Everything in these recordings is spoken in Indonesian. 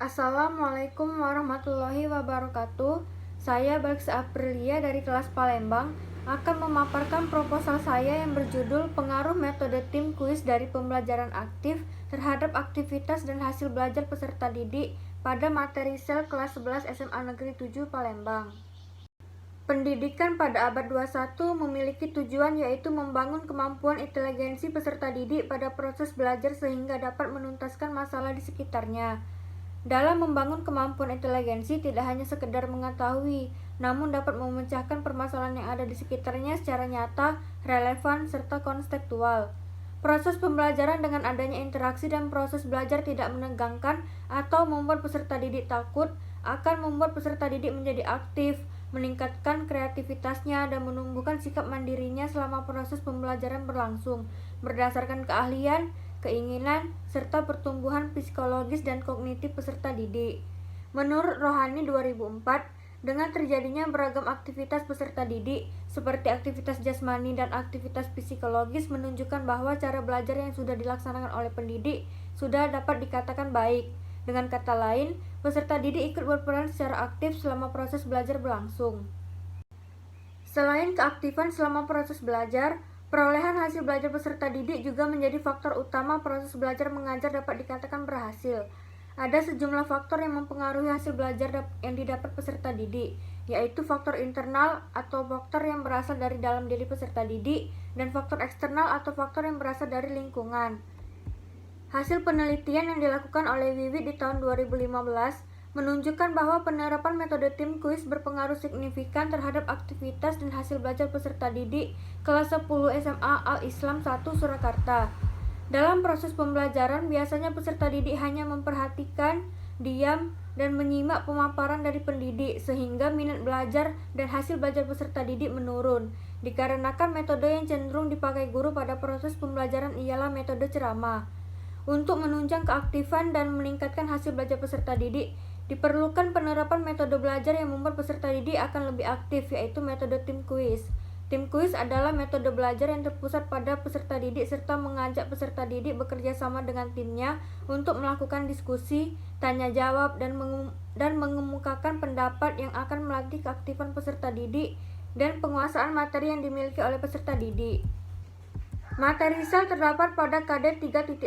Assalamualaikum warahmatullahi wabarakatuh. Saya Balkis Aprilia dari kelas Palembang akan memaparkan proposal saya yang berjudul Pengaruh Metode Tim Kuis dari Pembelajaran Aktif terhadap Aktivitas dan Hasil Belajar Peserta Didik pada materi sel kelas 11 SMA Negeri 7 Palembang. Pendidikan pada abad 21 memiliki tujuan yaitu membangun kemampuan inteligensi peserta didik pada proses belajar sehingga dapat menuntaskan masalah di sekitarnya. Dalam membangun kemampuan inteligensi tidak hanya sekedar mengetahui, namun dapat memecahkan permasalahan yang ada di sekitarnya secara nyata, relevan, serta kontekstual. Proses pembelajaran dengan adanya interaksi dan proses belajar tidak menegangkan atau membuat peserta didik takut akan membuat peserta didik menjadi aktif, meningkatkan kreativitasnya, dan menumbuhkan sikap mandirinya selama proses pembelajaran berlangsung, berdasarkan keahlian, keinginan, serta pertumbuhan psikologis dan kognitif peserta didik. Menurut Rohani 2004, dengan terjadinya beragam aktivitas peserta didik, seperti aktivitas jasmani dan aktivitas psikologis, menunjukkan bahwa cara belajar yang sudah dilaksanakan oleh pendidik sudah dapat dikatakan baik. Dengan kata lain, peserta didik ikut berperan secara aktif selama proses belajar berlangsung. Selain keaktifan selama proses belajar, perolehan hasil belajar peserta didik juga menjadi faktor utama proses belajar mengajar dapat dikatakan berhasil. Ada sejumlah faktor yang mempengaruhi hasil belajar yang didapat peserta didik, yaitu faktor internal atau faktor yang berasal dari dalam diri peserta didik, dan faktor eksternal atau faktor yang berasal dari lingkungan. Hasil penelitian yang dilakukan oleh Wiwit di tahun 2015 menunjukkan bahwa penerapan metode tim kuis berpengaruh signifikan terhadap aktivitas dan hasil belajar peserta didik kelas 10 SMA Al-Islam 1 Surakarta. Dalam proses pembelajaran, biasanya peserta didik hanya memperhatikan, diam, dan menyimak pemaparan dari pendidik, sehingga minat belajar dan hasil belajar peserta didik menurun. Dikarenakan metode yang cenderung dipakai guru pada proses pembelajaran ialah metode ceramah. Untuk menunjang keaktifan dan meningkatkan hasil belajar peserta didik, diperlukan penerapan metode belajar yang membuat peserta didik akan lebih aktif, yaitu metode tim kuis. Tim kuis adalah metode belajar yang terpusat pada peserta didik serta mengajak peserta didik bekerja sama dengan timnya untuk melakukan diskusi, tanya jawab, dan mengemukakan pendapat yang akan melatih keaktifan peserta didik dan penguasaan materi yang dimiliki oleh peserta didik. Materi sel terdapat pada KD 3.1,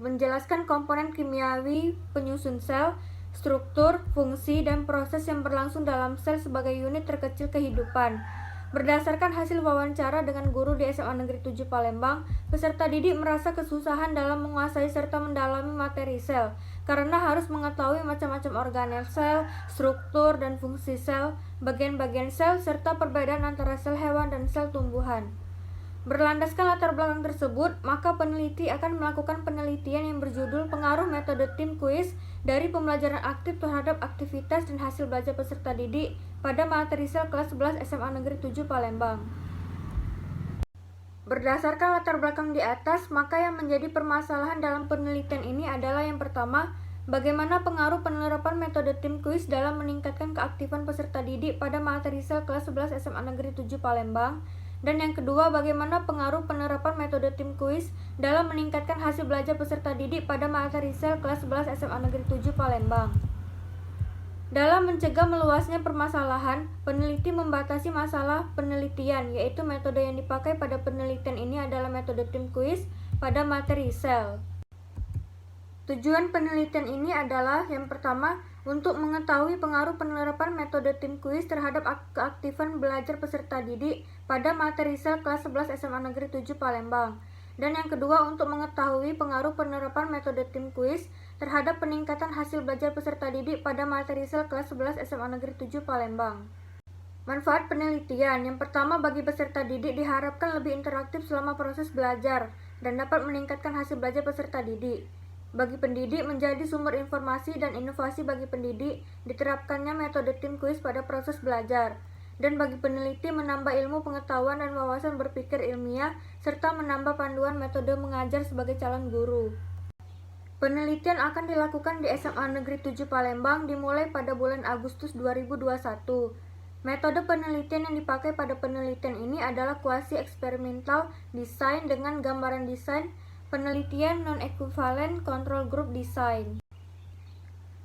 menjelaskan komponen kimiawi penyusun sel, struktur, fungsi, dan proses yang berlangsung dalam sel sebagai unit terkecil kehidupan. Berdasarkan hasil wawancara dengan guru di SMA Negeri 7 Palembang, peserta didik merasa kesusahan dalam menguasai serta mendalami materi sel, karena harus mengetahui macam-macam organel sel, struktur dan fungsi sel, bagian-bagian sel, serta perbedaan antara sel hewan dan sel tumbuhan. Berlandaskan latar belakang tersebut, maka peneliti akan melakukan penelitian yang berjudul Pengaruh Metode Tim Kuis dari Pembelajaran Aktif terhadap Aktivitas dan Hasil Belajar Peserta Didik pada materi sel kelas 11 SMA Negeri 7 Palembang. Berdasarkan latar belakang di atas, maka yang menjadi permasalahan dalam penelitian ini adalah yang pertama, bagaimana pengaruh penerapan metode tim kuis dalam meningkatkan keaktifan peserta didik pada materi sel kelas 11 SMA Negeri 7 Palembang. Dan yang kedua, bagaimana pengaruh penerapan metode tim kuis dalam meningkatkan hasil belajar peserta didik pada materi sel kelas 11 SMA Negeri 7 Palembang. Dalam mencegah meluasnya permasalahan, peneliti membatasi masalah penelitian, yaitu metode yang dipakai pada penelitian ini adalah metode tim kuis pada materi sel. Tujuan penelitian ini adalah yang pertama, untuk mengetahui pengaruh penerapan metode tim kuis terhadap keaktifan belajar peserta didik pada materi sel kelas 11 SMA Negeri 7 Palembang. Dan yang kedua, untuk mengetahui pengaruh penerapan metode tim kuis terhadap peningkatan hasil belajar peserta didik pada materi sel kelas 11 SMA Negeri 7 Palembang. Manfaat penelitian. Yang pertama, bagi peserta didik diharapkan lebih interaktif selama proses belajar dan dapat meningkatkan hasil belajar peserta didik. Bagi pendidik, menjadi sumber informasi dan inovasi bagi pendidik, diterapkannya metode tim kuis pada proses belajar. Dan bagi peneliti, menambah ilmu pengetahuan dan wawasan berpikir ilmiah, serta menambah panduan metode mengajar sebagai calon guru. Penelitian akan dilakukan di SMA Negeri 7 Palembang dimulai pada bulan Agustus 2021. Metode penelitian yang dipakai pada penelitian ini adalah kuasi eksperimental design dengan gambaran desain, penelitian non-equivalent control group design.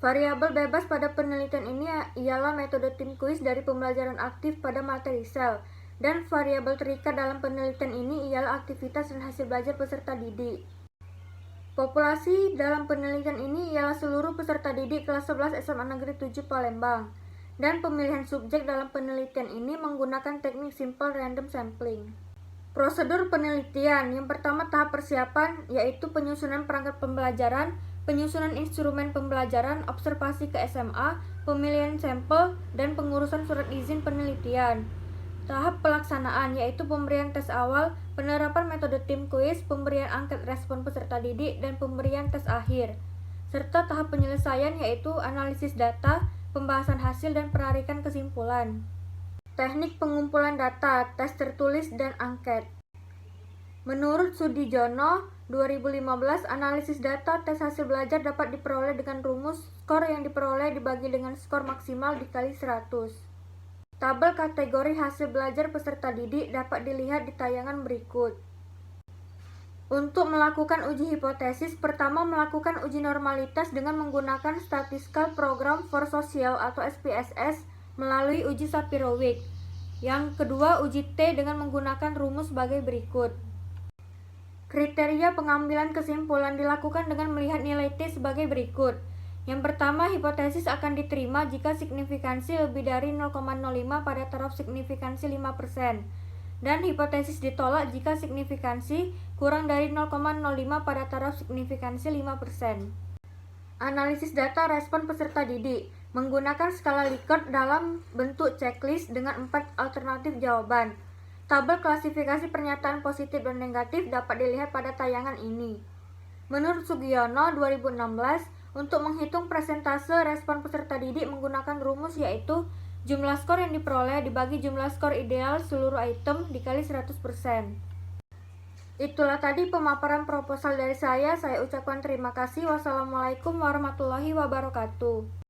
Variabel bebas pada penelitian ini ialah metode tim kuis dari pembelajaran aktif pada materi sel, dan variabel terikat dalam penelitian ini ialah aktivitas dan hasil belajar peserta didik. Populasi dalam penelitian ini ialah seluruh peserta didik kelas 11 SMA Negeri 7 Palembang, dan pemilihan subjek dalam penelitian ini menggunakan teknik simple random sampling. Prosedur penelitian: yang pertama, tahap persiapan, yaitu penyusunan perangkat pembelajaran, penyusunan instrumen pembelajaran, observasi ke SMA, pemilihan sampel, dan pengurusan surat izin penelitian. Tahap pelaksanaan, yaitu pemberian tes awal, penerapan metode tim kuis, pemberian angket respon peserta didik, dan pemberian tes akhir. Serta tahap penyelesaian, yaitu analisis data, pembahasan hasil, dan penarikan kesimpulan. Teknik pengumpulan data, tes tertulis, dan angket. Menurut Sudijono, 2015, analisis data tes hasil belajar dapat diperoleh dengan rumus skor yang diperoleh dibagi dengan skor maksimal dikali 100. Tabel kategori hasil belajar peserta didik dapat dilihat di tayangan berikut. Untuk melakukan uji hipotesis, pertama melakukan uji normalitas dengan menggunakan Statistical Program for Social atau SPSS melalui uji Shapiro-Wilk. Yang kedua, uji T dengan menggunakan rumus sebagai berikut. Kriteria pengambilan kesimpulan dilakukan dengan melihat nilai T sebagai berikut. Yang pertama, hipotesis akan diterima jika signifikansi lebih dari 0,05 pada taraf signifikansi 5%, dan hipotesis ditolak jika signifikansi kurang dari 0,05 pada taraf signifikansi 5%. Analisis data respon peserta didik menggunakan skala Likert dalam bentuk checklist dengan 4 alternatif jawaban. Tabel klasifikasi pernyataan positif dan negatif dapat dilihat pada tayangan ini. Menurut Sugiono, 2016, untuk menghitung persentase respon peserta didik menggunakan rumus, yaitu jumlah skor yang diperoleh dibagi jumlah skor ideal seluruh item dikali 100%. Itulah tadi pemaparan proposal dari saya ucapkan terima kasih. Wassalamualaikum warahmatullahi wabarakatuh.